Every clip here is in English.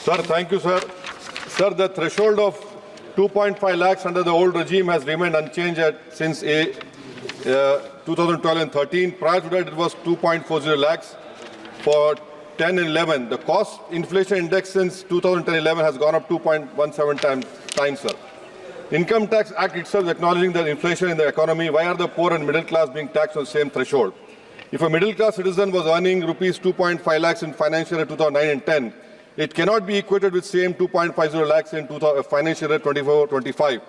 Sir, thank you, sir. Sir, the threshold of 2.5 lakhs under the old regime has remained unchanged since 2012 and 13. Prior to that, it was 2.40 lakhs for 10 and 11. The cost inflation index since 2010-11 has gone up 2.17 times, sir. Income Tax Act itself is acknowledging the inflation in the economy. Why are the poor and middle class being taxed on the same threshold? If a middle class citizen was earning rupees 2.5 lakhs in financial year 2009 and 10, it cannot be equated with same 2.50 lakhs in financial year 24-25.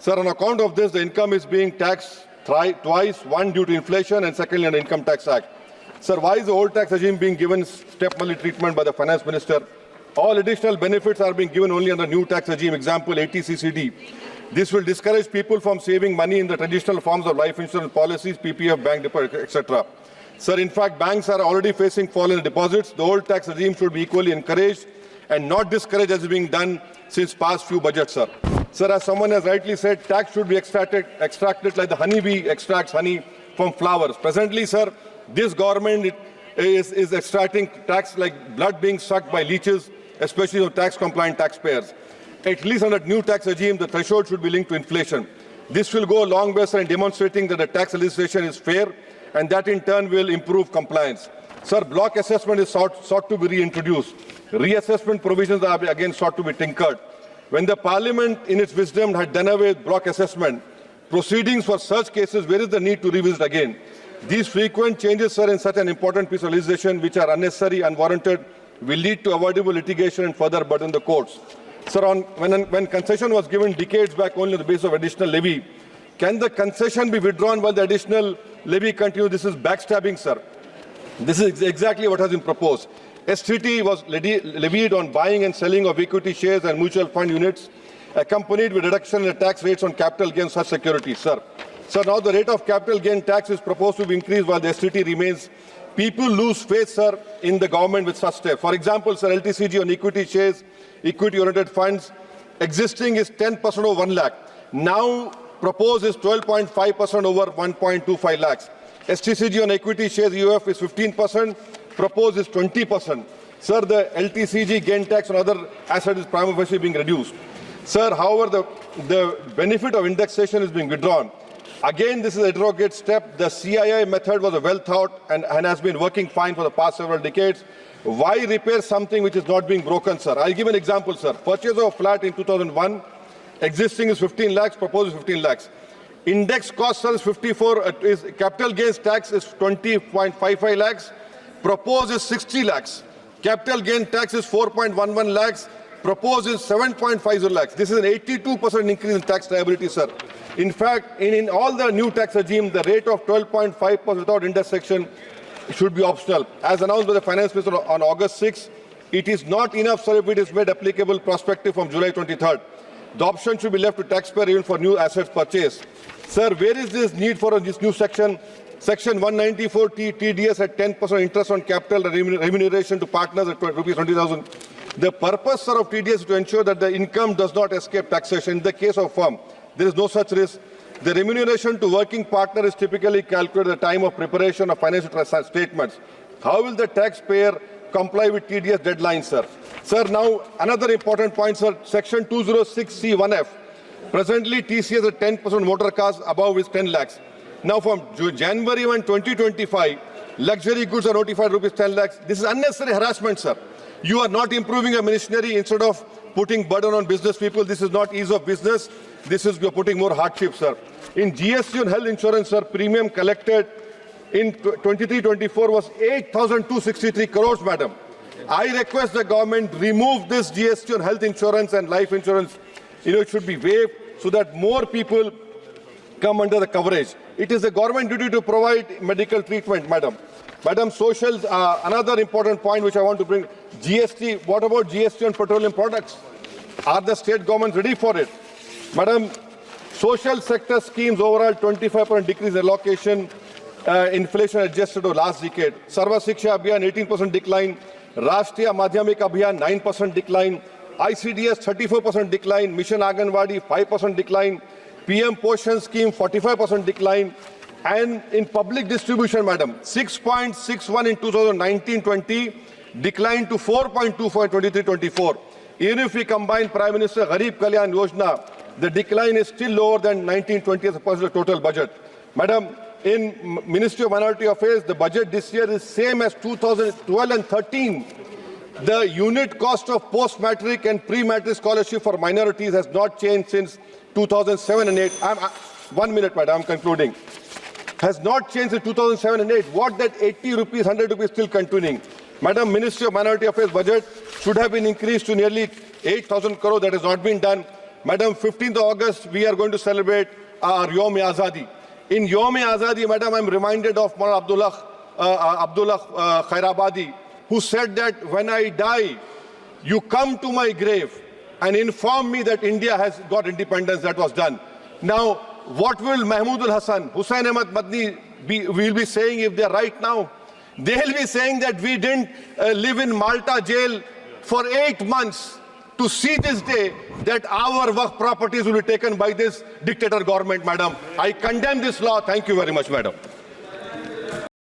Sir, on account of this, the income is being taxed twice, one due to inflation and secondly under Income Tax Act. Sir, why is the old tax regime being given step-money treatment by the Finance Minister? All additional benefits are being given only under new tax regime, example 80CCD. This will discourage people from saving money in the traditional forms of life insurance policies, PPF, bank deposit, etc. Sir, in fact, banks are already facing fall in deposits. The old tax regime should be equally encouraged and not discouraged as is being done since past few budgets, sir. Sir, as someone has rightly said, tax should be extracted like the honeybee extracts honey from flowers. Presently, sir, this government is extracting tax like blood being sucked by leeches, especially of tax-compliant taxpayers. At least under the new tax regime, the threshold should be linked to inflation. This will go a long way, sir, in demonstrating that the tax legislation is fair and that in turn will improve compliance. Sir, block assessment is sought to be reintroduced. Reassessment provisions are again sought to be tinkered. When the Parliament, in its wisdom, had done away with block assessment, proceedings for such cases, where is the need to revisit again? These frequent changes, sir, in such an important piece of legislation, which are unnecessary, unwarranted, will lead to avoidable litigation and further burden the courts. Sir, when concession was given decades back only on the basis of additional levy, can the concession be withdrawn while the additional levy continues? This is backstabbing, sir. This is exactly what has been proposed. STT was levied on buying and selling of equity shares and mutual fund units, accompanied with reduction in the tax rates on capital gains such securities, sir. So now the rate of capital gain tax is proposed to be increased while the STT remains. People lose faith, sir, in the government with such steps. For example, sir, LTCG on equity shares, equity-oriented funds, existing is 10% over 1 lakh. Now proposed is 12.5% over 1.25 lakhs. STCG on equity shares UF is 15%, proposed is 20%. Sir, the LTCG gain tax on other assets is prima facie being reduced. Sir, however, the benefit of indexation is being withdrawn. Again, this is a derogatory step. The CII method was well thought and has been working fine for the past several decades. Why repair something which is not being broken, sir? I'll give an example, sir. Purchase of a flat in 2001, existing is 15 lakhs, proposed is 15 lakhs. Index cost, sir, is 54, capital gains tax is 20.55 lakhs, proposed is 60 lakhs. Capital gain tax is 4.11 lakhs, proposed is 7.50 lakhs. This is an 82% increase in tax liability, sir. In fact, in all the new tax regime, the rate of 12.5% without intersection should be optional. As announced by the Finance Minister on August 6, it is not enough, sir, if it is made applicable prospective from July 23rd. The option should be left to taxpayer even for new assets purchased. Sir, where is this need for this new section? Section 194 TDS at 10% interest on capital remuneration to partners at rupees 20,000. The purpose, sir, of TDS is to ensure that the income does not escape taxation. In the case of firm, there is no such risk. The remuneration to working partner is typically calculated at the time of preparation of financial statements. How will the taxpayer comply with TDS deadlines, sir? Sir, now another important point, sir. Section 206C1F. Presently, TCS at 10% motor cars above is 10 lakhs. Now, from January 1, 2025, luxury goods are notified rupees 10 lakhs. This is unnecessary harassment, sir. You are not improving your machinery instead of putting burden on business people. This is not ease of business. This is you're putting more hardship, sir. In GST on health insurance, sir, premium collected in 23-24 was 8,263 crores, madam. I request the government remove this GST on health insurance and life insurance. It should be waived so that more people come under the coverage. It is the government duty to provide medical treatment, madam. Madam, social, another important point which I want to bring, GST, what about GST on petroleum products? Are the state governments ready for it? Madam, social sector schemes overall 25% decrease in allocation, inflation adjusted to last decade. Sarva Shiksha Abhiyan 18% decline, Rashtriya Madhyamik Abhiyan 9% decline, ICDS 34% decline, Mission Anganwadi 5% decline, PM Poshan scheme 45% decline, and in public distribution, madam, 6.61 in 2019-20, declined to 4.24 in 23-24. Even if we combine Prime Minister Gharib Kalyan Yojana, the decline is still lower than 1920 as a percent of total budget. Madam, in Ministry of Minority Affairs, the budget this year is same as 2012 and 13. The unit cost of post-matric and pre-matric scholarship for minorities has not changed since 2007 and 8. 1 minute, madam, I'm concluding. Has not changed in 2007 and 8. What that 80 rupees, 100 rupees still continuing? Madam, Ministry of Minority Affairs budget should have been increased to nearly 8,000 crore. That has not been done. Madam, 15th of August, we are going to celebrate our Yom-e-Azadi. In Yom-e-Azadi, madam, I'm reminded of Maulana Abdullah Khairabadi, who said that when I die, you come to my grave and inform me that India has got independence. That was done. Now, what will Mahmood al-Hassan, Hussain Ahmad Madni will be saying if they're right now? They'll be saying that we didn't live in Malta jail for 8 months to see this day that our Waqf properties will be taken by this dictator government, madam. I condemn this law. Thank you very much, madam.